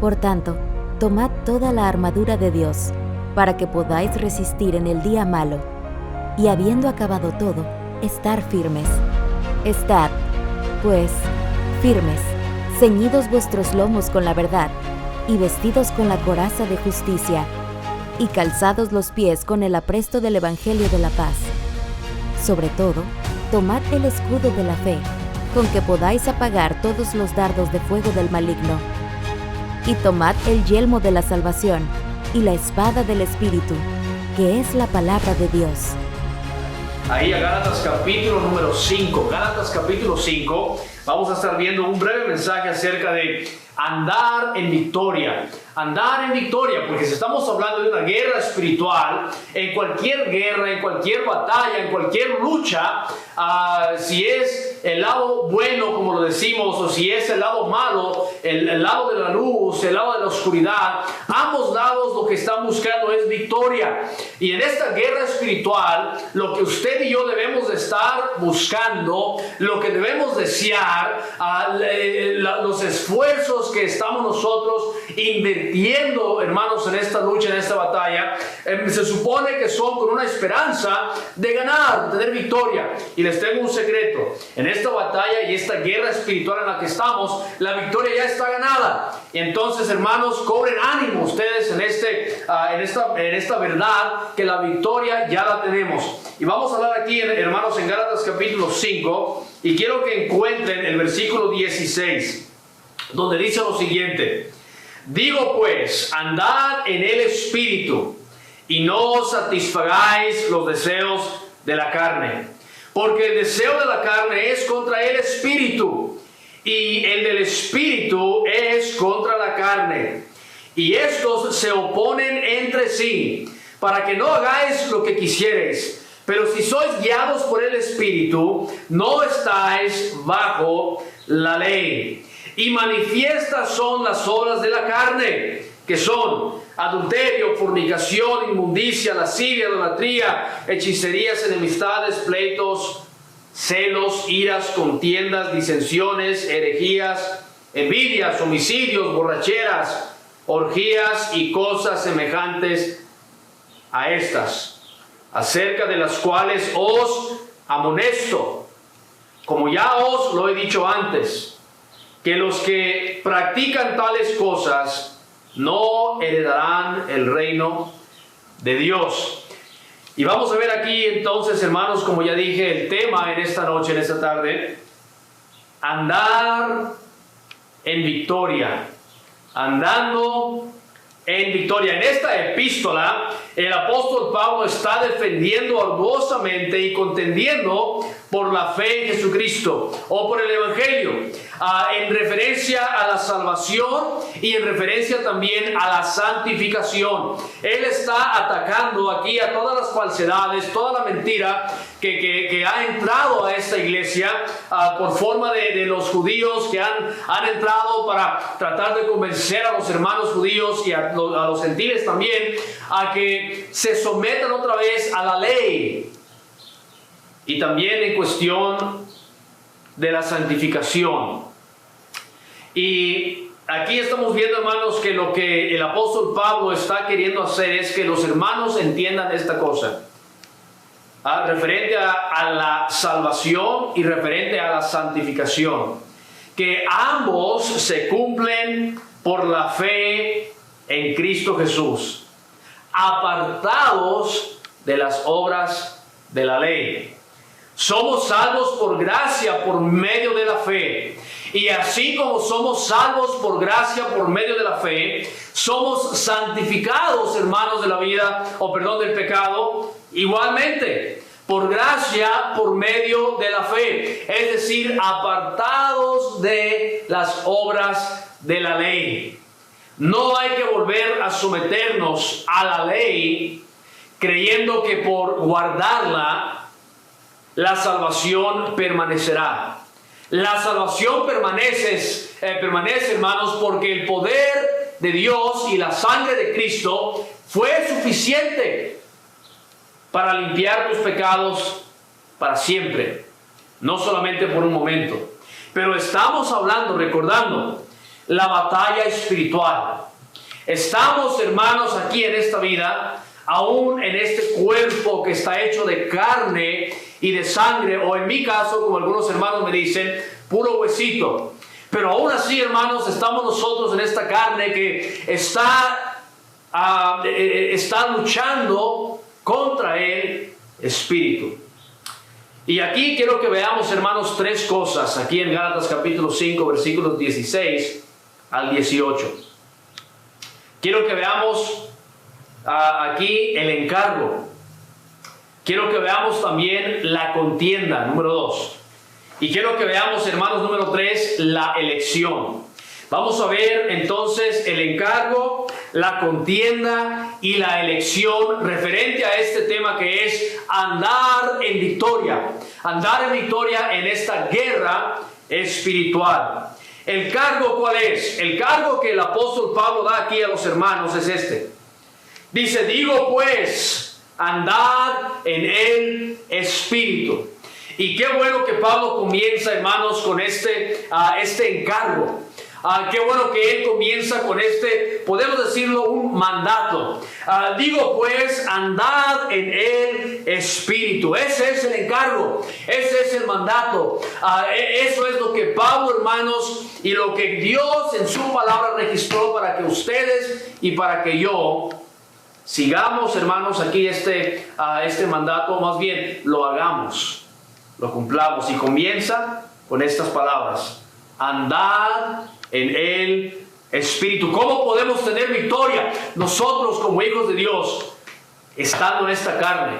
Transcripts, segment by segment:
Por tanto, tomad toda la armadura de Dios, para que podáis resistir en el día malo, y habiendo acabado todo, estar firmes. Estad, pues, firmes, ceñidos vuestros lomos con la verdad, y vestidos con la coraza de justicia, y calzados los pies con el apresto del Evangelio de la paz. Sobre todo, tomad el escudo de la fe, con que podáis apagar todos los dardos de fuego del maligno. Y tomad el yelmo de la salvación, y la espada del Espíritu, que es la palabra de Dios. Ahí a Gálatas capítulo número 5. Gálatas capítulo 5. Vamos a estar viendo un breve mensaje acerca de andar en victoria. Andar en victoria, porque si estamos hablando de una guerra espiritual, en cualquier guerra, en cualquier batalla, en cualquier lucha, si es el lado bueno, como lo decimos, o si es el lado malo, el lado de la luz, el lado de la oscuridad, ambos lados lo que están buscando es victoria. Y en esta guerra espiritual, lo que usted y yo debemos de estar buscando, lo que debemos desear, los esfuerzos que estamos nosotros invirtiendo, hermanos, en esta lucha, en esta batalla, se supone que son con una esperanza de ganar, de tener victoria. Y les tengo un secreto: en esta batalla y esta guerra espiritual en la que estamos, la victoria ya está ganada. Y entonces, hermanos, cobren ánimo ustedes en esta verdad, que la victoria ya la tenemos. Y vamos a hablar aquí, hermanos, en Gálatas capítulo 5, y quiero que encuentren el versículo 16, donde dice lo siguiente: digo pues, andad en el Espíritu, y no satisfagáis los deseos de la carne. Porque el deseo de la carne es contra el Espíritu, y el del Espíritu es contra la carne. Y estos se oponen entre sí, para que no hagáis lo que quisierais. Pero si sois guiados por el Espíritu, no estáis bajo la ley. Y manifiestas son las obras de la carne, que son adulterio, fornicación, inmundicia, lascivia, idolatría, hechicerías, enemistades, pleitos, celos, iras, contiendas, disensiones, herejías, envidias, homicidios, borracheras, orgías y cosas semejantes a estas, acerca de las cuales os amonesto, como ya os lo he dicho antes, que los que practican tales cosas no heredarán el reino de Dios. Y vamos a ver aquí entonces, hermanos, como ya dije, el tema en esta noche, en esta tarde: andar en victoria. Andando en victoria. En esta epístola, el apóstol Pablo está defendiendo arduosamente y contendiendo por la fe en Jesucristo, o por el Evangelio, en referencia a la salvación y en referencia también a la santificación. Él está atacando aquí a todas las falsedades, toda la mentira que ha entrado a esta iglesia por forma de los judíos que han entrado para tratar de convencer a los hermanos judíos y a los gentiles también a que se sometan otra vez a la ley. Y también en cuestión de la santificación. Y aquí estamos viendo, hermanos, que lo que el apóstol Pablo está queriendo hacer es que los hermanos entiendan esta cosa, referente a la salvación y referente a la santificación, que ambos se cumplen por la fe en Cristo Jesús, apartados de las obras de la ley. Somos salvos por gracia por medio de la fe. Y así como somos salvos por gracia por medio de la fe, somos santificados, hermanos, de la vida, del pecado, igualmente, por gracia por medio de la fe. Es decir, apartados de las obras de la ley. No hay que volver a someternos a la ley creyendo que por guardarla la salvación permanecerá. La salvación permanece, hermanos, porque el poder de Dios y la sangre de Cristo fue suficiente para limpiar tus pecados para siempre, no solamente por un momento. Pero estamos hablando, recordando, la batalla espiritual. Estamos, hermanos, aquí en esta vida, aún en este cuerpo que está hecho de carne y de sangre, o en mi caso, como algunos hermanos me dicen, puro huesito. Pero aún así, hermanos, estamos nosotros en esta carne que está luchando contra el espíritu. Y aquí quiero que veamos, hermanos, tres cosas, aquí en Gálatas capítulo 5, versículos 16 al 18. Quiero que veamos aquí el encargo. Quiero que veamos también la contienda, número 2. Y quiero que veamos, hermanos, número 3, la elección. Vamos a ver entonces el encargo, la contienda y la elección referente a este tema que es andar en victoria. Andar en victoria en esta guerra espiritual. ¿El cargo cuál es? El cargo que el apóstol Pablo da aquí a los hermanos es este. Dice, digo pues, andad en el espíritu. Y qué bueno que Pablo comienza, hermanos, con este encargo. Qué bueno que él comienza con podemos decirlo, un mandato. Digo pues, andad en el espíritu. Ese es el encargo, ese es el mandato. Eso es lo que Pablo, hermanos, y lo que Dios en su palabra registró para que ustedes y para que yo sigamos, hermanos, aquí este mandato, más bien lo hagamos, lo cumplamos. Y comienza con estas palabras: andad en el espíritu. ¿Cómo podemos tener victoria nosotros como hijos de Dios? Estando en esta carne,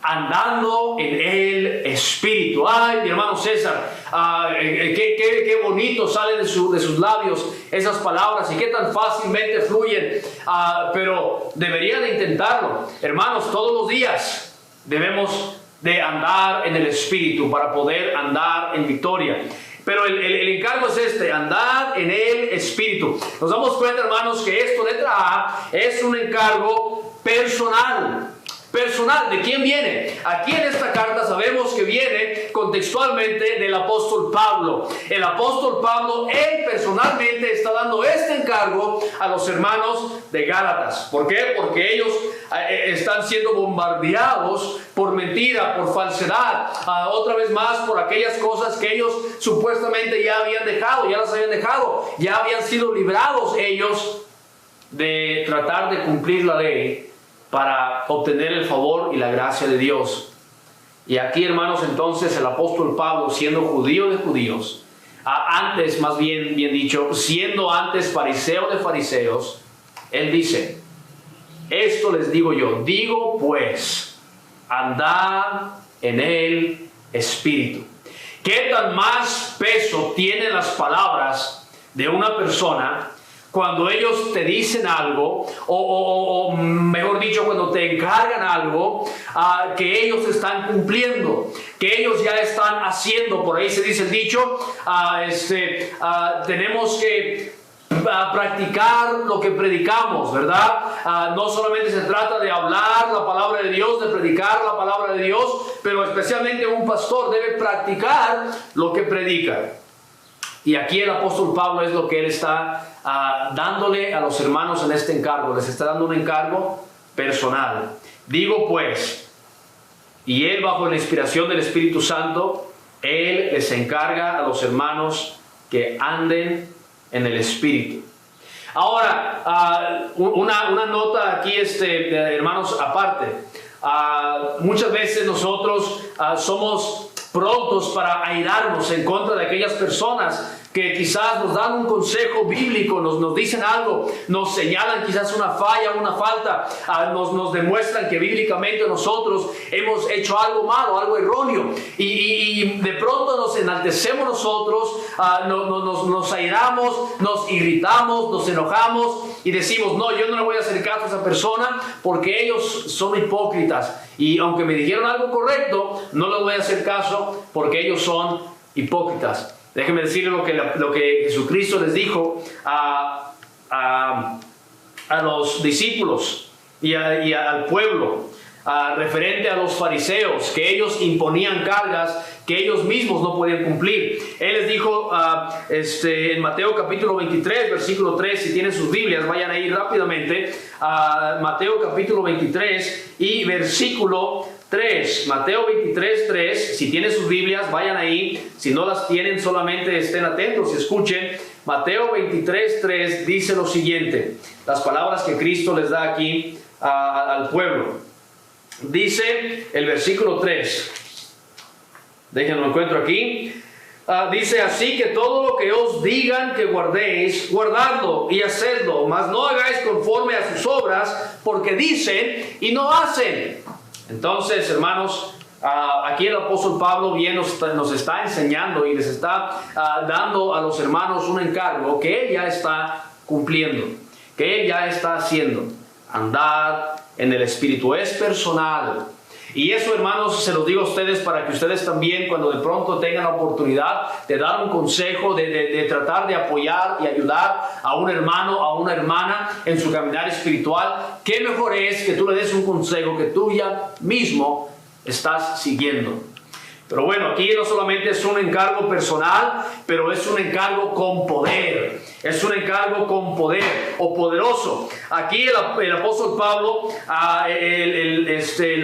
andando en el espíritu. Ay, mi hermano César, qué bonito salen de sus labios esas palabras y qué tan fácilmente fluyen, pero deberían de intentarlo, hermanos. Todos los días debemos de andar en el espíritu para poder andar en victoria. Pero el encargo es andar en el espíritu. Nos damos cuenta, hermanos, que esto, letra A, es un encargo personal. Personal, ¿de quién viene? Aquí en esta carta sabemos que viene contextualmente del apóstol Pablo. El apóstol Pablo, él personalmente está dando este encargo a los hermanos de Gálatas. ¿Por qué? Porque ellos están siendo bombardeados por mentira, por falsedad, otra vez más por aquellas cosas que ellos supuestamente ya habían dejado, ya las habían dejado, ya habían sido librados ellos de tratar de cumplir la ley para obtener el favor y la gracia de Dios. Y aquí, hermanos, entonces el apóstol Pablo, siendo judío de judíos, antes, más bien dicho, siendo antes fariseo de fariseos, él dice, esto les digo yo, digo pues, andad en el espíritu. ¿Qué tan más peso tienen las palabras de una persona cuando ellos te dicen algo, o mejor dicho, cuando te encargan algo que ellos están cumpliendo, que ellos ya están haciendo? Por ahí se dice el dicho, tenemos que practicar lo que predicamos, ¿verdad? No solamente se trata de hablar la palabra de Dios, de predicar la palabra de Dios, pero especialmente un pastor debe practicar lo que predica. Y aquí el apóstol Pablo es lo que él está dándole a los hermanos en este encargo. Les está dando un encargo personal. Digo pues, y él bajo la inspiración del Espíritu Santo, él les encarga a los hermanos que anden en el Espíritu. Ahora, una nota aquí, hermanos, aparte. Muchas veces nosotros somos prontos para airarnos en contra de aquellas personas que quizás nos dan un consejo bíblico, nos dicen algo, nos señalan quizás una falla, una falta, nos demuestran que bíblicamente nosotros hemos hecho algo malo, algo erróneo, y de pronto nos enaltecemos nosotros, nos airamos, nos irritamos, nos enojamos y decimos, no, yo no le voy a hacer caso a esa persona porque ellos son hipócritas, y aunque me dijeron algo correcto, no les voy a hacer caso porque ellos son hipócritas. Déjenme decirles lo que Jesucristo les dijo a los discípulos y al pueblo. referente a los fariseos, que ellos imponían cargas que ellos mismos no podían cumplir. Él les dijo en Mateo capítulo 23, versículo 3, si tienen sus Biblias, vayan ahí rápidamente, Mateo capítulo 23 y versículo 3, Mateo 23, 3, si tienen sus Biblias, vayan ahí, si no las tienen, solamente estén atentos y escuchen. Mateo 23, 3 dice lo siguiente, las palabras que Cristo les da aquí al pueblo. Dice el versículo 3, déjenlo encuentro aquí. Dice, así que todo lo que os digan que guardéis, guardadlo y hacedlo, mas no hagáis conforme a sus obras, porque dicen y no hacen. Entonces, hermanos, aquí el apóstol Pablo bien nos está enseñando y les está dando a los hermanos un encargo que él ya está cumpliendo, que él ya está haciendo. Andad en el Espíritu, es personal. Y eso, hermanos, se los digo a ustedes para que ustedes también, cuando de pronto tengan la oportunidad de dar un consejo, de tratar de apoyar y ayudar a un hermano, a una hermana en su caminar espiritual, qué mejor es que tú le des un consejo que tú ya mismo estás siguiendo. Pero bueno, aquí no solamente es un encargo personal, pero es un encargo con poder. Es un encargo con poder o poderoso. Aquí el apóstol Pablo, la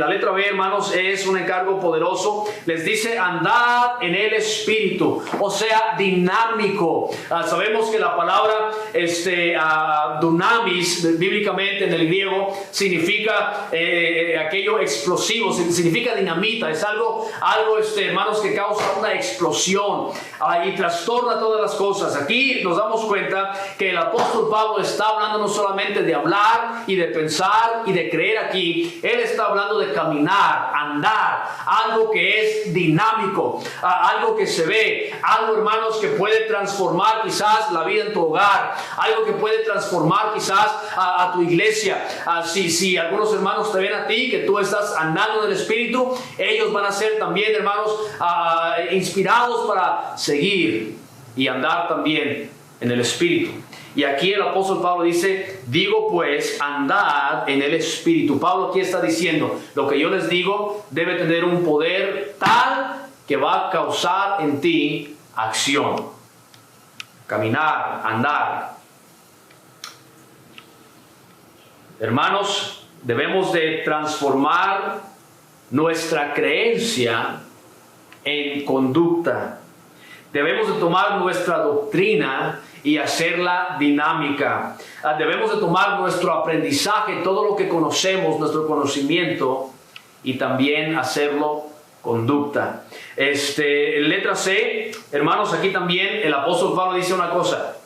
letra B, hermanos, es un encargo poderoso. Les dice, andad en el Espíritu, o sea, dinámico. Sabemos que la palabra dunamis, bíblicamente en el griego, significa aquello explosivo, significa dinamita. Es algo hermanos, que causa una explosión y trastorna todas las cosas. Aquí nos damos cuenta que el apóstol Pablo está hablando no solamente de hablar y de pensar y de creer aquí, él está hablando de caminar, andar, algo que es dinámico, algo que se ve, algo, hermanos, que puede transformar quizás la vida en tu hogar, algo que puede transformar quizás a tu iglesia. Si algunos hermanos te ven a ti, que tú estás andando en el Espíritu, ellos van a ser también, hermanos, inspirados para seguir y andar también en el Espíritu. Y aquí el apóstol Pablo dice, digo pues, andad en el Espíritu. Pablo aquí está diciendo, lo que yo les digo debe tener un poder tal que va a causar en ti acción. Caminar, andar. Hermanos, debemos de transformar nuestra creencia en conducta. Debemos de tomar nuestra doctrina y hacerla dinámica. Debemos de tomar nuestro aprendizaje, todo lo que conocemos, nuestro conocimiento, y también hacerlo conducta. Letra C, hermanos, aquí también el apóstol Pablo dice una cosa.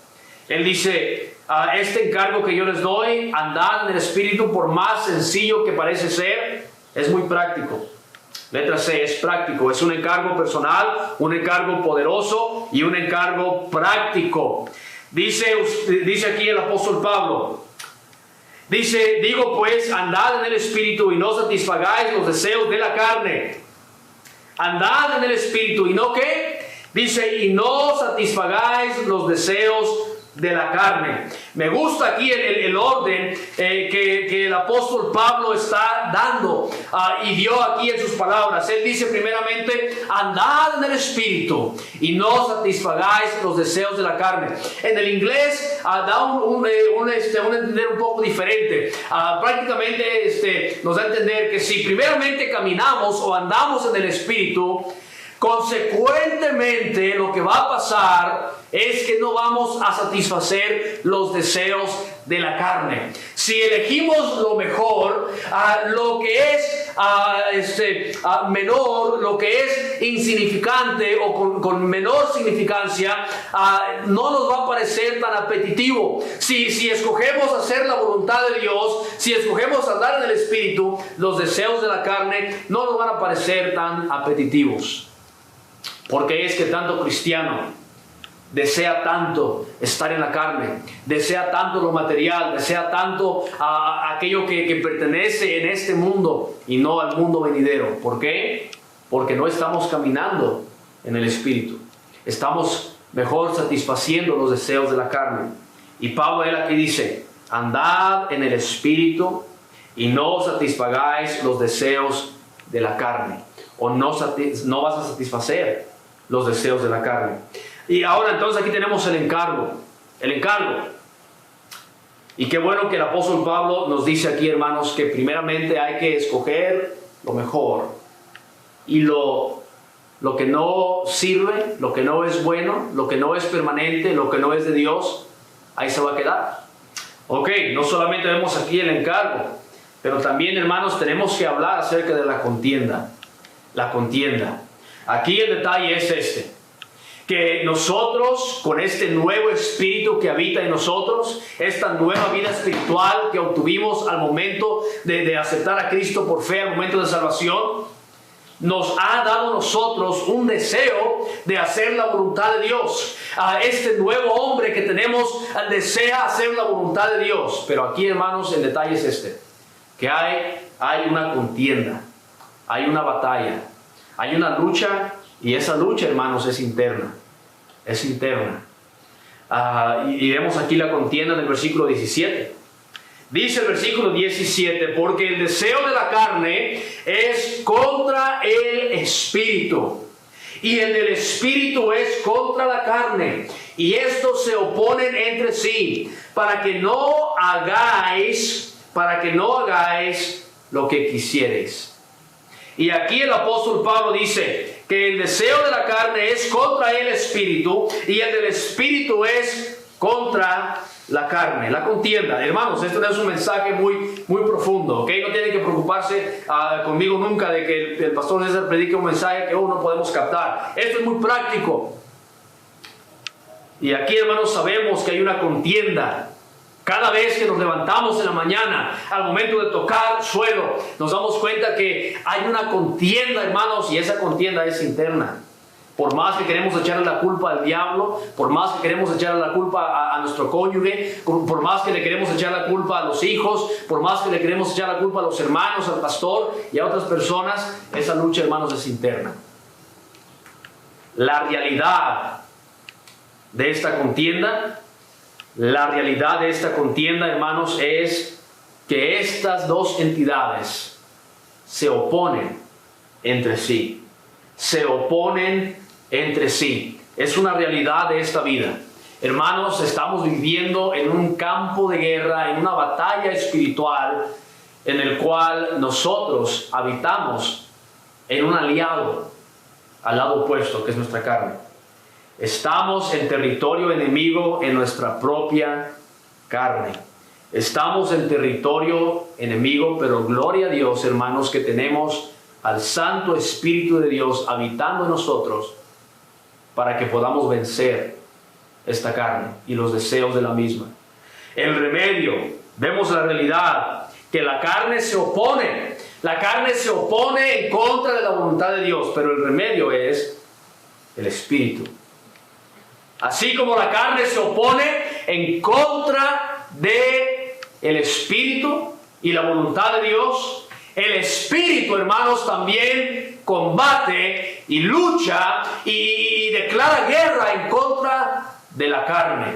Él dice, este encargo que yo les doy, andar en el Espíritu, por más sencillo que parece ser, es muy práctico. Letra C, es práctico, es un encargo personal, un encargo poderoso y un encargo práctico. Dice aquí el apóstol Pablo, dice, digo pues, andad en el Espíritu y no satisfagáis los deseos de la carne. Andad en el Espíritu y no, ¿qué? Dice, y no satisfagáis los deseos de la carne. Me gusta aquí el orden que el apóstol Pablo está dando y dio aquí en sus palabras. Él dice primeramente, andad en el Espíritu y no satisfagáis los deseos de la carne. En el inglés da un entender un poco diferente. Prácticamente nos da a entender que si primeramente caminamos o andamos en el Espíritu, consecuentemente lo que va a pasar es que no vamos a satisfacer los deseos de la carne. Si elegimos lo mejor, lo que es menor, lo que es insignificante o con menor significancia, no nos va a parecer tan apetitivo. Si escogemos hacer la voluntad de Dios, si escogemos andar en el Espíritu, los deseos de la carne no nos van a parecer tan apetitivos. Porque es que tanto cristiano desea tanto estar en la carne, desea tanto lo material, desea tanto aquello que pertenece en este mundo y no al mundo venidero. ¿Por qué? Porque no estamos caminando en el Espíritu. Estamos mejor satisfaciendo los deseos de la carne. Y Pablo él aquí dice, andad en el Espíritu y no satisfagáis los deseos de la carne, o no vas a satisfacer los deseos de la carne. Y ahora entonces aquí tenemos el encargo. Y qué bueno que el apóstol Pablo nos dice aquí, hermanos, que primeramente hay que escoger lo mejor, y lo que no sirve, lo que no es bueno, lo que no es permanente, lo que no es de Dios, ahí se va a quedar. Ok, no solamente vemos aquí el encargo, pero también, hermanos, tenemos que hablar acerca de la contienda. La contienda. Aquí el detalle es este: que nosotros, con este nuevo espíritu que habita en nosotros, esta nueva vida espiritual que obtuvimos al momento de aceptar a Cristo por fe, al momento de salvación, nos ha dado a nosotros un deseo de hacer la voluntad de Dios. Este nuevo hombre que tenemos desea hacer la voluntad de Dios. Pero aquí, hermanos, el detalle es este: que hay una contienda, hay una batalla, hay una lucha, y esa lucha, hermanos, es interna. Es interna. Y vemos aquí la contienda en el versículo 17. Dice el versículo 17: porque el deseo de la carne es contra el espíritu, y el del espíritu es contra la carne, y estos se oponen entre sí, para que no hagáis lo que quisiereis. Y aquí el apóstol Pablo dice que el deseo de la carne es contra el espíritu, y el del espíritu es contra la carne, la contienda. Hermanos, esto es un mensaje muy profundo, ¿ok? No tienen que preocuparse conmigo nunca de que el pastor César predique un mensaje que no podemos captar. Esto es muy práctico. Y aquí, hermanos, sabemos que hay una contienda. Cada vez que nos levantamos en la mañana, al momento de tocar suelo, nos damos cuenta que hay una contienda, hermanos, y esa contienda es interna. Por más que queremos echarle la culpa al diablo, por más que queremos echarle la culpa a nuestro cónyuge, por más que le queremos echar la culpa a los hijos, por más que le queremos echar la culpa a los hermanos, al pastor y a otras personas, esa lucha, hermanos, es interna. La realidad de esta contienda, hermanos, es que estas dos entidades se oponen entre sí. Se oponen entre sí. Es una realidad de esta vida. Hermanos, estamos viviendo en un campo de guerra, en una batalla espiritual, en el cual nosotros habitamos en un aliado al lado opuesto, que es nuestra carne. Estamos en territorio enemigo en nuestra propia carne. Estamos en territorio enemigo, pero gloria a Dios, hermanos, que tenemos al Santo Espíritu de Dios habitando en nosotros para que podamos vencer esta carne y los deseos de la misma. El remedio, vemos la realidad, que la carne se opone. La carne se opone en contra de la voluntad de Dios, pero el remedio es el Espíritu. Así como la carne se opone en contra de el Espíritu y la voluntad de Dios, el Espíritu, hermanos, también combate y lucha y declara guerra en contra de la carne.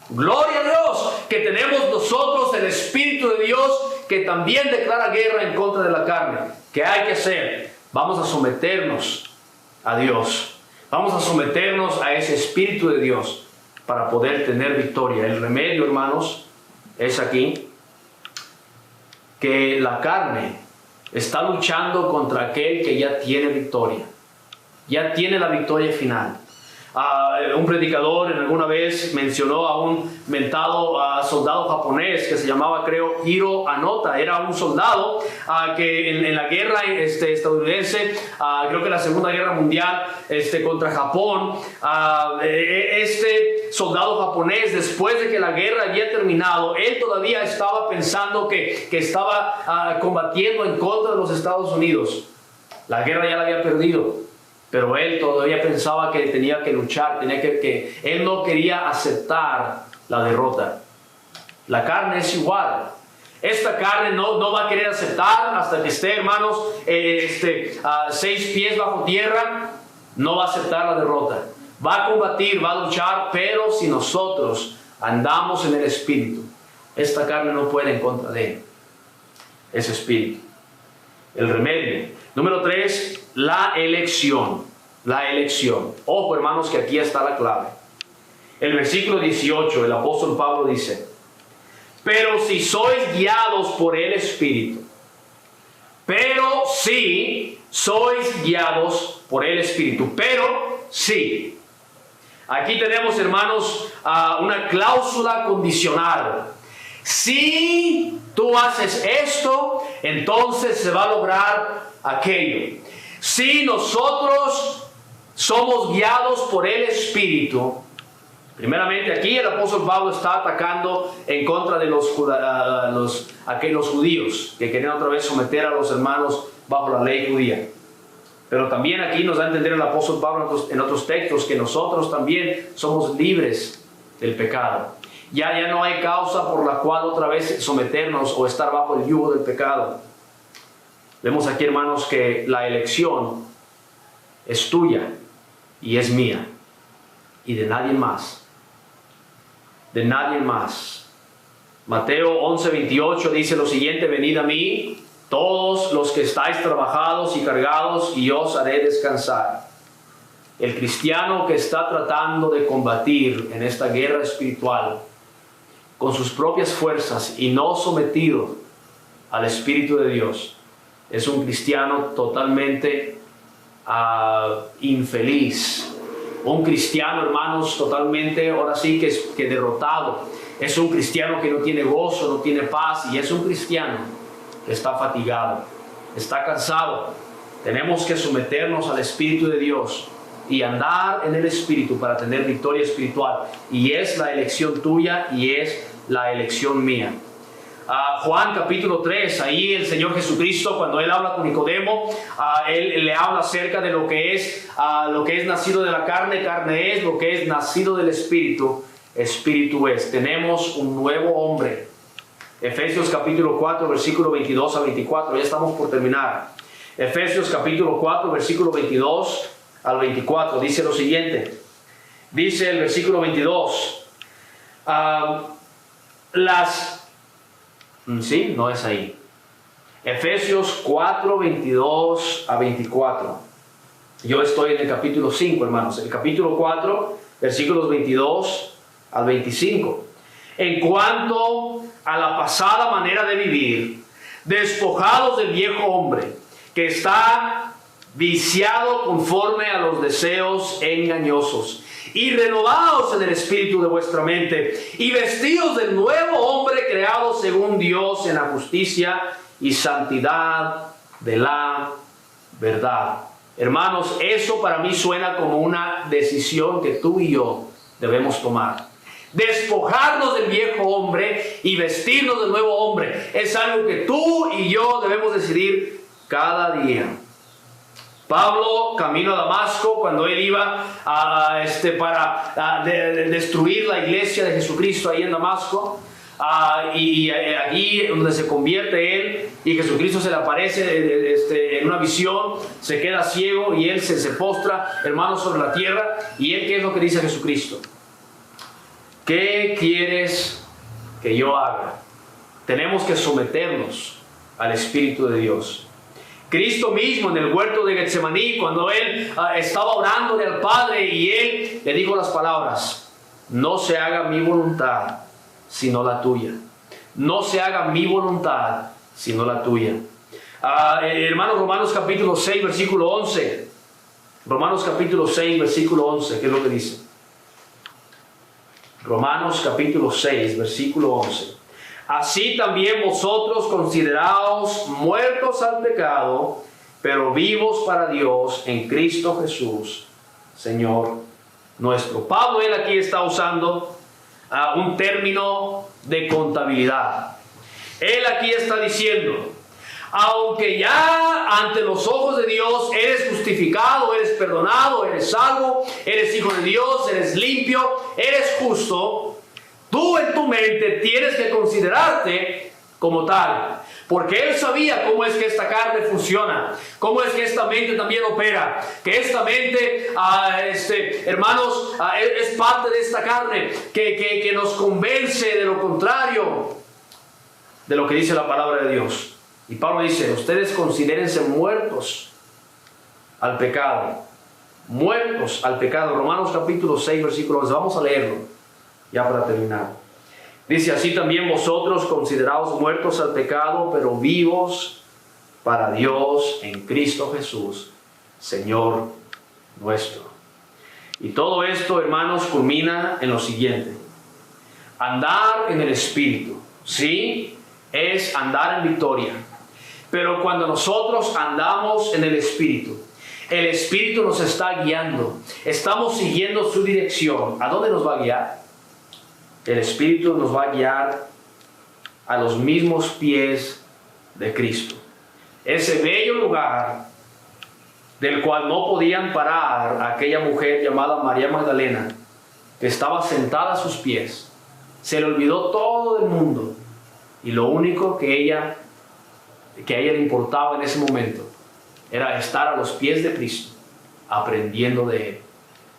Gloria a Dios que tenemos nosotros el Espíritu de Dios que también declara guerra en contra de la carne. ¿Qué hay que hacer? Vamos a someternos a Dios. Vamos a someternos a ese Espíritu de Dios para poder tener victoria. El remedio, hermanos, es aquí: que la carne está luchando contra aquel que ya tiene victoria, ya tiene la victoria final. Un predicador alguna vez mencionó a un mentado soldado japonés que se llamaba, creo, Hiro Anota. Era un soldado que en la guerra estadounidense, creo que la Segunda Guerra Mundial contra Japón, este soldado japonés, después de que la guerra había terminado, él todavía estaba pensando que estaba combatiendo en contra de los Estados Unidos. La guerra ya la había perdido, pero él todavía pensaba que tenía que luchar, que él no quería aceptar la derrota. La carne es igual. Esta carne no va a querer aceptar hasta que esté, hermanos, 6 pies bajo tierra. No va a aceptar la derrota. Va a combatir, va a luchar, pero si nosotros andamos en el Espíritu, esta carne no puede en contra de él. es espíritu. El remedio. Número 3, la elección. La elección. Ojo, hermanos, que aquí está la clave. El versículo 18, el apóstol Pablo dice: pero si sois guiados por el Espíritu, pero si sois guiados por el Espíritu, pero si. Aquí tenemos, hermanos, una cláusula condicional. Si tú haces esto, entonces se va a lograr aquello. Si nosotros somos guiados por el Espíritu, primeramente aquí el apóstol Pablo está atacando en contra de los judíos que querían otra vez someter a los hermanos bajo la ley judía. Pero también aquí nos da a entender el apóstol Pablo en otros textos que nosotros también somos libres del pecado. Ya no hay causa por la cual otra vez someternos o estar bajo el yugo del pecado. Vemos aquí, hermanos, que la elección es tuya y es mía y de nadie más. De nadie más. Mateo 11:28 dice lo siguiente: venid a mí todos los que estáis trabajados y cargados, y yo os haré descansar. El cristiano que está tratando de combatir en esta guerra espiritual con sus propias fuerzas y no sometido al Espíritu de Dios, es un cristiano totalmente infeliz. Un cristiano, hermanos, totalmente, ahora sí que derrotado. Es un cristiano que no tiene gozo, no tiene paz, y es un cristiano que está fatigado, está cansado. Tenemos que someternos al Espíritu de Dios y andar en el Espíritu para tener victoria espiritual. Y es la elección tuya y es la elección mía. Juan capítulo 3, ahí el Señor Jesucristo, cuando Él habla con Nicodemo, Él le habla acerca de lo que es nacido de la carne, carne es; lo que es nacido del Espíritu, Espíritu es. Tenemos un nuevo hombre. Efesios capítulo 4, versículo 22 a 24, ya estamos por terminar. Efesios capítulo 4, versículo 22 al 24, dice lo siguiente. Dice el versículo 22, sí, no es ahí. Efesios 4, 22 a 24. Yo estoy en el capítulo 5, hermanos. El capítulo 4, versículos 22 al 25. En cuanto a la pasada manera de vivir, despojados del viejo hombre, que está viciado conforme a los deseos engañosos, y renovados en el espíritu de vuestra mente, y vestidos del nuevo hombre creado según Dios en la justicia y santidad de la verdad. Hermanos, eso para mí suena como una decisión que tú y yo debemos tomar. Despojarnos del viejo hombre y vestirnos del nuevo hombre es algo que tú y yo debemos decidir cada día. Pablo, camino a Damasco, cuando él iba para destruir la iglesia de Jesucristo ahí en Damasco, y allí donde se convierte él y Jesucristo se le aparece en una visión, se queda ciego y él se postra, hermanos, sobre la tierra. Y él, ¿qué es lo que dice Jesucristo? ¿Qué quieres que yo haga? Tenemos que someternos al Espíritu de Dios. Cristo mismo en el huerto de Getsemaní, cuando él estaba orándole al Padre, y él le dijo las palabras: no se haga mi voluntad sino la tuya. No se haga mi voluntad sino la tuya. Hermanos, Romanos capítulo 6, versículo 11. Romanos capítulo 6, versículo 11, ¿qué es lo que dice? Romanos capítulo 6, versículo 11. Así también vosotros consideraos muertos al pecado, pero vivos para Dios en Cristo Jesús, Señor nuestro. Pablo, él aquí está usando un término de contabilidad. Él aquí está diciendo: aunque ya ante los ojos de Dios eres justificado, eres perdonado, eres salvo, eres hijo de Dios, eres limpio, eres justo, tú en tu mente tienes que considerarte como tal. Porque él sabía cómo es que esta carne funciona, cómo es que esta mente también opera, que esta mente, hermanos, es parte de esta carne que nos convence de lo contrario de lo que dice la palabra de Dios. Y Pablo dice, ustedes considérense muertos al pecado. Muertos al pecado. Romanos capítulo 6, versículo 11. Vamos a leerlo ya para terminar. Dice, así también vosotros consideraos muertos al pecado, pero vivos para Dios en Cristo Jesús, Señor nuestro. Y todo esto, hermanos, culmina en lo siguiente. Andar en el Espíritu, ¿sí? Es andar en victoria. Pero cuando nosotros andamos en el Espíritu nos está guiando. Estamos siguiendo su dirección. ¿A dónde nos va a guiar? El Espíritu nos va a guiar a los mismos pies de Cristo. Ese bello lugar del cual no podían parar a aquella mujer llamada María Magdalena, que estaba sentada a sus pies. Se le olvidó todo el mundo y lo único que a ella le importaba en ese momento era estar a los pies de Cristo, aprendiendo de Él.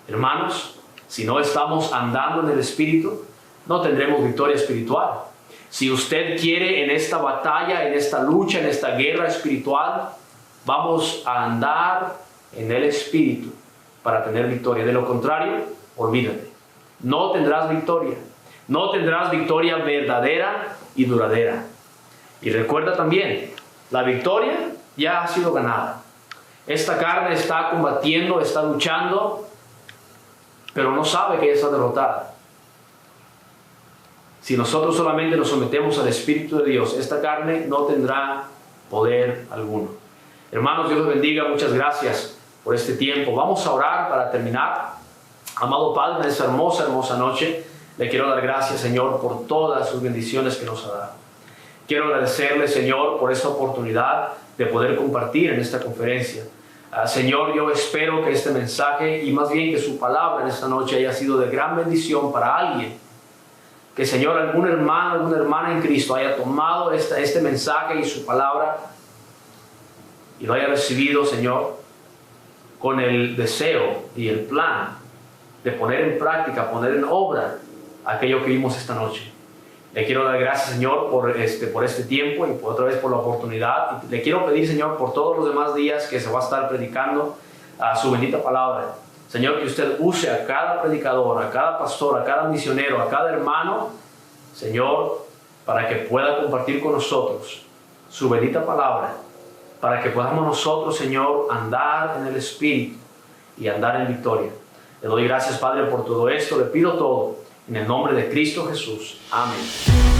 Hermanos, si no estamos andando en el Espíritu, no tendremos victoria espiritual. Si usted quiere en esta batalla, en esta lucha, en esta guerra espiritual, vamos a andar en el Espíritu para tener victoria. De lo contrario, olvídate. No tendrás victoria. No tendrás victoria verdadera y duradera. Y recuerda también, la victoria ya ha sido ganada. Esta carne está combatiendo, está luchando, pero no sabe que está derrotada. Si nosotros solamente nos sometemos al Espíritu de Dios, esta carne no tendrá poder alguno. Hermanos, Dios los bendiga. Muchas gracias por este tiempo. Vamos a orar para terminar. Amado Padre, en esta hermosa noche, le quiero dar gracias, Señor, por todas sus bendiciones que nos ha dado. Quiero agradecerle, Señor, por esta oportunidad de poder compartir en esta conferencia. Señor, yo espero que este mensaje, y más bien que su palabra en esta noche, haya sido de gran bendición para alguien. Que, Señor, algún hermano, alguna hermana en Cristo haya tomado este mensaje y su palabra y lo haya recibido, Señor, con el deseo y el plan de poner en práctica, poner en obra aquello que vimos esta noche. Le quiero dar gracias, Señor, por este tiempo y otra vez por la oportunidad. Y le quiero pedir, Señor, por todos los demás días que se va a estar predicando su bendita palabra. Señor, que usted use a cada predicador, a cada pastor, a cada misionero, a cada hermano, Señor, para que pueda compartir con nosotros su bendita palabra, para que podamos nosotros, Señor, andar en el Espíritu y andar en victoria. Le doy gracias, Padre, por todo esto. Le pido todo en el nombre de Cristo Jesús. Amén.